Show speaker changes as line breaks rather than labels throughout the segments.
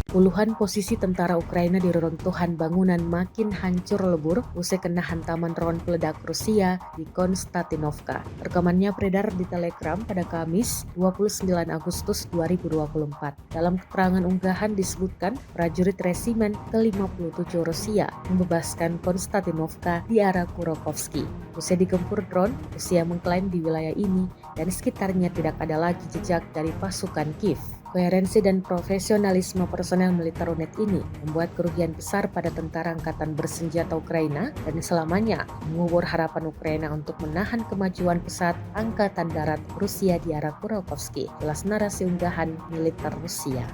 Puluhan posisi tentara Ukraina di reruntuhan bangunan makin hancur lebur usai kena hantaman drone peledak Rusia di Konstantinovka. Rekamannya beredar di Telegram pada Kamis 29 Agustus 2024. Dalam keterangan unggahan disebutkan prajurit resimen ke-57 Rusia membebaskan Konstantinovka di arah Kurakovsky. Usai digempur drone, Rusia mengklaim di wilayah ini dan sekitarnya tidak ada lagi jejak dari pasukan Kiev. Koherensi dan profesionalisme personel militer unit ini membuat kerugian besar pada tentara angkatan bersenjata Ukraina dan selamanya mengubur harapan Ukraina untuk menahan kemajuan pesat angkatan darat Rusia di arah Kurakovsky. Jelas narasi unggahan militer Rusia.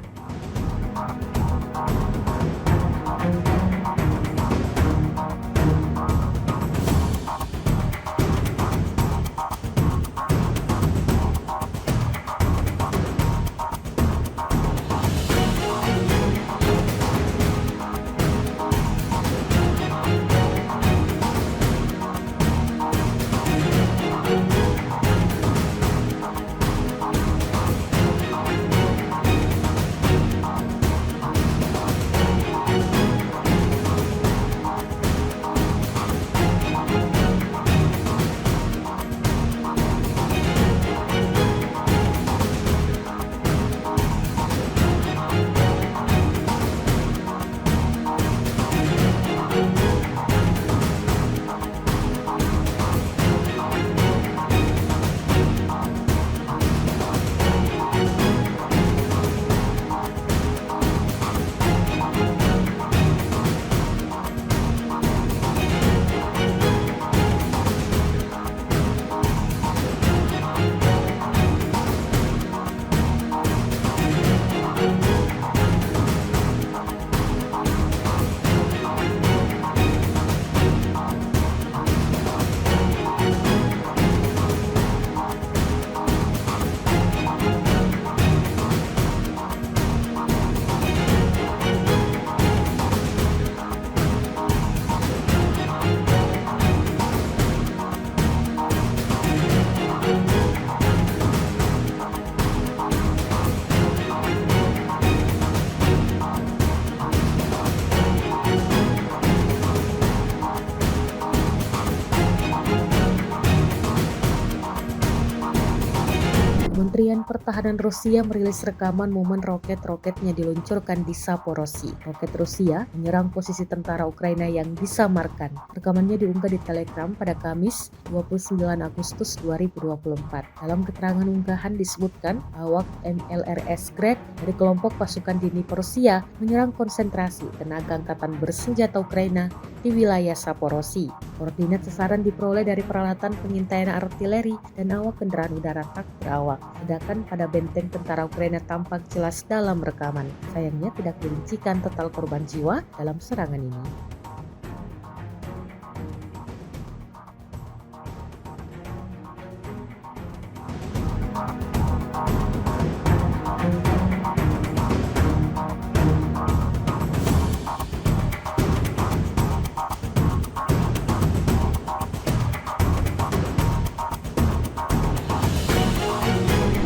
Kementerian Pertahanan Rusia merilis rekaman momen roket-roketnya diluncurkan di Zaporozhye. Roket Rusia menyerang posisi tentara Ukraina yang disamarkan. Rekamannya diunggah di Telegram pada Kamis 29 Agustus 2024. Dalam keterangan unggahan disebutkan awak MLRS Grek dari kelompok pasukan Dnipro Rusia menyerang konsentrasi tenaga angkatan bersenjata Ukraina di wilayah Zaporozhye. Koordinat sasaran diperoleh dari peralatan pengintaian artileri dan awak kendaraan udara tak berawak. Sedangkan pada benteng tentara Ukraina tampak jelas dalam rekaman. Sayangnya tidak dirincikan total korban jiwa dalam serangan ini.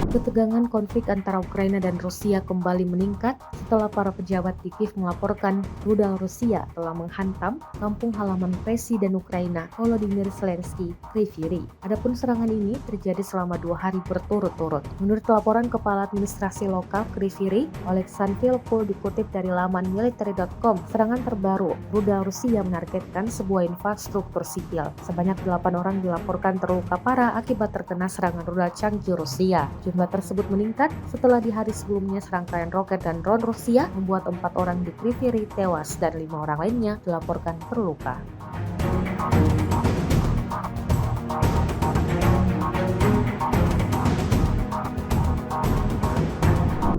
Ketegangan konflik antara Ukraina dan Rusia kembali meningkat setelah para pejabat di Kiev melaporkan rudal Rusia telah menghantam kampung halaman Presiden Ukraina Volodymyr Zelensky, Kryvyi Rih. Adapun serangan ini terjadi selama 2 hari berturut-turut. Menurut laporan Kepala Administrasi Lokal Kryvyi Rih, Oleksandr Vilko dikutip dari laman military.com, serangan terbaru rudal Rusia menargetkan sebuah infrastruktur sipil. Sebanyak 8 orang dilaporkan terluka parah akibat terkena serangan rudal canggih Rusia. Jumlah tersebut meningkat setelah di hari sebelumnya serangkaian roket dan drone Rusia membuat 4 orang di Kryvyi Rih tewas dan 5 orang lainnya dilaporkan terluka.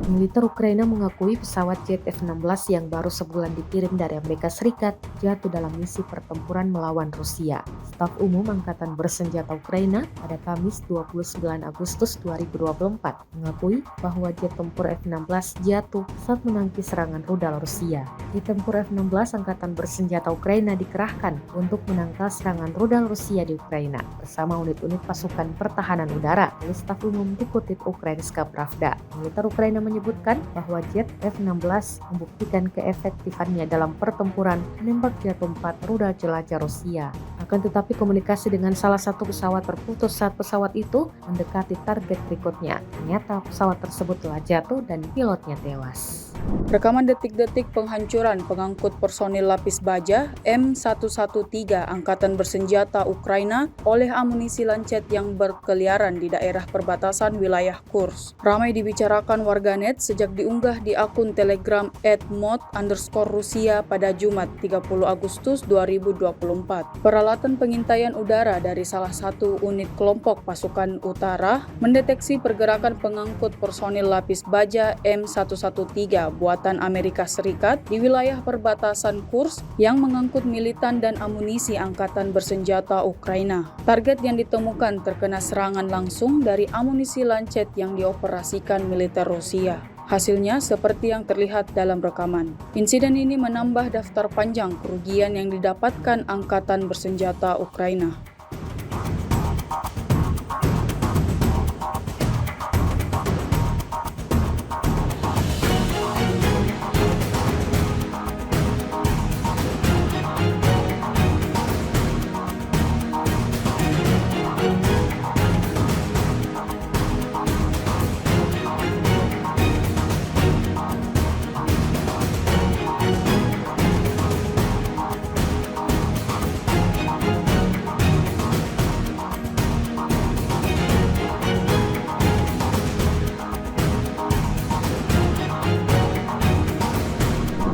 Militer Ukraina mengakui pesawat jet F-16 yang baru sebulan dikirim dari Amerika Serikat jatuh dalam misi pertempuran melawan Rusia. Staf Umum Angkatan Bersenjata Ukraina pada Kamis 29 Agustus 2024 mengakui bahwa jet tempur F-16 jatuh saat menangkis serangan rudal Rusia. Jet tempur F-16 Angkatan Bersenjata Ukraina dikerahkan untuk menangkal serangan rudal Rusia di Ukraina bersama unit-unit pasukan pertahanan udara. Oleh Staf Umum dikutip Ukrainska Pravda. Militer Ukraina menyebut menyebutkan bahwa jet F-16 membuktikan keefektifannya dalam pertempuran menembak jatuh 4 rudal jelajah Rusia. Akan tetapi komunikasi dengan salah satu pesawat terputus saat pesawat itu mendekati target berikutnya. Ternyata pesawat tersebut telah jatuh dan pilotnya tewas.
Rekaman detik-detik penghancuran pengangkut personil lapis baja M113 Angkatan Bersenjata Ukraina oleh amunisi lancet yang berkeliaran di daerah perbatasan wilayah Kursk. Ramai dibicarakan warganet sejak diunggah di akun Telegram @mod_Rusia pada Jumat 30 Agustus 2024. Peralatan pengintaian udara dari salah satu unit kelompok pasukan utara mendeteksi pergerakan pengangkut personil lapis baja M113 buatan Amerika Serikat di wilayah perbatasan Kursk yang mengangkut militan dan amunisi Angkatan Bersenjata Ukraina. Target yang ditemukan terkena serangan langsung dari amunisi lancet yang dioperasikan militer Rusia. Hasilnya seperti yang terlihat dalam rekaman. Insiden ini menambah daftar panjang kerugian yang didapatkan Angkatan Bersenjata Ukraina.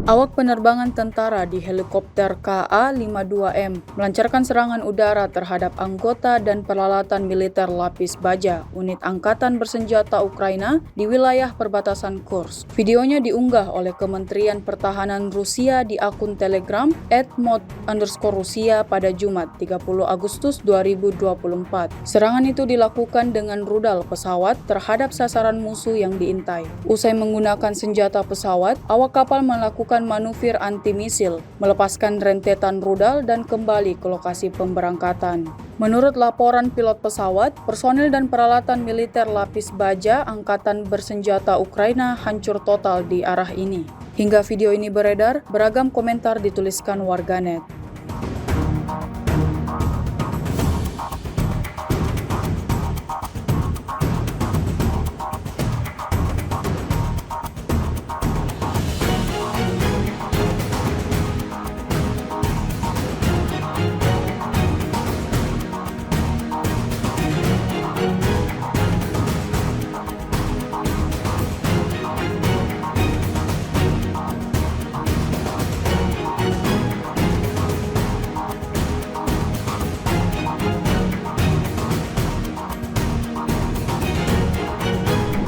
Awak penerbangan tentara di helikopter KA-52M melancarkan serangan udara terhadap anggota dan peralatan militer lapis baja unit Angkatan Bersenjata Ukraina di wilayah perbatasan Kursk. Videonya diunggah oleh Kementerian Pertahanan Rusia di akun Telegram @mod_Rusia pada Jumat 30 Agustus 2024. Serangan itu dilakukan dengan rudal pesawat terhadap sasaran musuh yang diintai. Usai menggunakan senjata pesawat, awak kapal melakukan manuvir anti-misil, melepaskan rentetan rudal dan kembali ke lokasi pemberangkatan. Menurut laporan pilot pesawat, personil dan peralatan militer lapis baja Angkatan Bersenjata Ukraina hancur total di arah ini. Hingga video ini beredar, beragam komentar dituliskan warganet.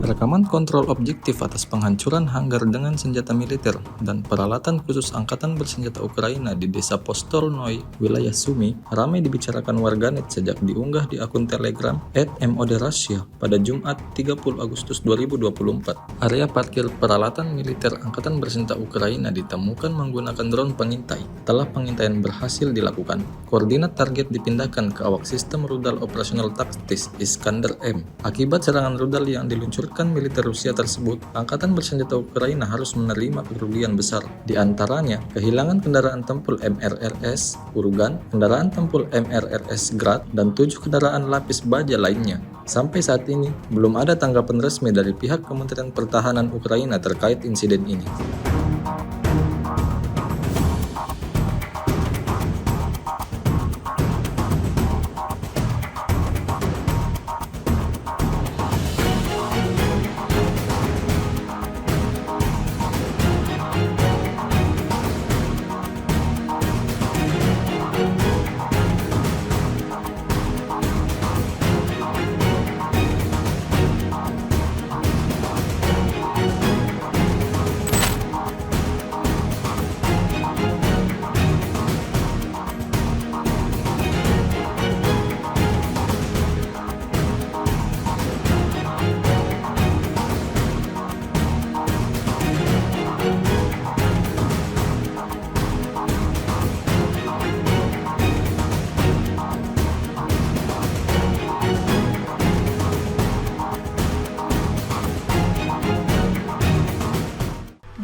Rekaman kontrol objektif atas penghancuran hanggar dengan senjata militer dan peralatan khusus Angkatan Bersenjata Ukraina di desa Postornoy, wilayah Sumy, ramai dibicarakan warganet sejak diunggah di akun Telegram @mod_Rusia pada Jumat 30 Agustus 2024. Area parkir peralatan militer Angkatan Bersenjata Ukraina ditemukan menggunakan drone pengintai. Setelah pengintaian berhasil dilakukan, koordinat target dipindahkan ke awak sistem rudal operasional taktis Iskander-M. Akibat serangan rudal yang diluncurkan militer Rusia tersebut, Angkatan Bersenjata Ukraina harus menerima kerugian besar. Di antaranya, kehilangan kendaraan tempur MRRS Urugan, kendaraan tempur MRRS Grad, dan 7 kendaraan lapis baja lainnya. Sampai saat ini, belum ada tanggapan resmi dari pihak Kementerian Pertahanan Ukraina terkait insiden ini.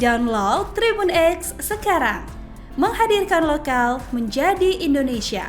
Download Tribun X sekarang. Menghadirkan lokal menjadi Indonesia.